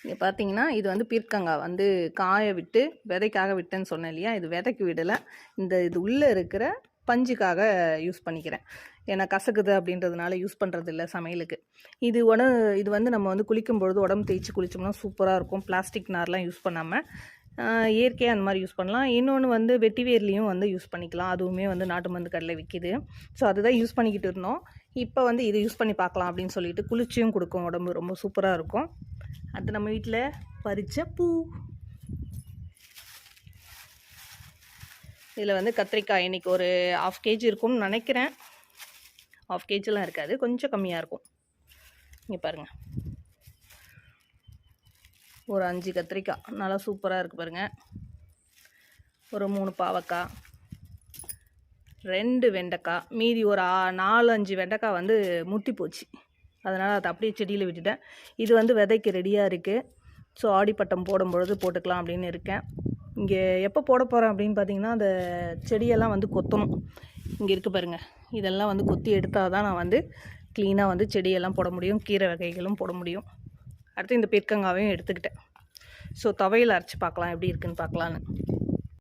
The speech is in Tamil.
இங்கே பார்த்தீங்கன்னா இது வந்து பீர்க்கங்காய் வந்து காய விட்டு விதைக்காக விட்டேன்னு சொன்னேன் இல்லையா, இது விதைக்கு விடலை. இது உள்ளே இருக்கிற பஞ்சுக்காக யூஸ் பண்ணிக்கிறேன். ஏன்னா கசக்குது அப்படின்றதுனால யூஸ் பண்ணுறது இல்லை சமையலுக்கு. இது வந்து நம்ம வந்து குளிக்கும் பொழுது உடம்பு தேய்ச்சி குளித்தோம்னா சூப்பராக இருக்கும். பிளாஸ்டிக் நார்லாம் யூஸ் பண்ணாமல் இயற்கையாக அந்த மாதிரி யூஸ் பண்ணலாம். இன்னொன்று வந்து வெட்டிவேர்லேயும் வந்து யூஸ் பண்ணிக்கலாம். அதுவுமே வந்து நாட்டு மருந்து கடையில் விற்கிது. ஸோ அதுதான் யூஸ் பண்ணிக்கிட்டு இருந்தோம். இப்போ வந்து இதை யூஸ் பண்ணி பார்க்கலாம் அப்படின்னு சொல்லிட்டு குளிர்ச்சியும் கொடுக்கும், உடம்பு ரொம்ப சூப்பராக இருக்கும். அது நம்ம வீட்டில் பறித்த பூ. இதில் வந்து கத்திரிக்காய் இன்றைக்கி ஒரு 1/2 kg இருக்கும்னு நினைக்கிறேன். 1/2 kgலாம் இருக்காது, கொஞ்சம் கம்மியாக இருக்கும். இங்கே பாருங்கள், ஒரு 5 கத்திரிக்காய் நல்லா சூப்பராக இருக்குது பாருங்கள். ஒரு 3 பாவக்காய், 2 வெண்டைக்காய், மீதி ஒரு 4-5 வெண்டைக்காய் வந்து முத்தி போச்சு. அதனால் அதை அப்படியே செடியில் விட்டுட்டேன். இது வந்து விதைக்கு ரெடியாக இருக்குது. ஸோ ஆடிப்பட்டம் போடும்பொழுது போட்டுக்கலாம் அப்படின்னு இருக்கேன். இங்கே எப்போ போட போகிறேன் அப்படின்னு பார்த்தீங்கன்னா, அந்த செடியெல்லாம் வந்து கொத்தணும். இங்கே இருக்குது பாருங்கள், இதெல்லாம் வந்து கொத்தி எடுத்தால் தான் நான் வந்து க்ளீனாக வந்து செடியெல்லாம் போட முடியும், கீரை வகைகளும் போட முடியும். அடுத்து இந்த பீர்க்கங்காவையும் எடுத்துக்கிட்டேன். ஸோ துவையல் அரைச்சி பார்க்கலாம் எப்படி இருக்குன்னு பார்க்கலான்னு.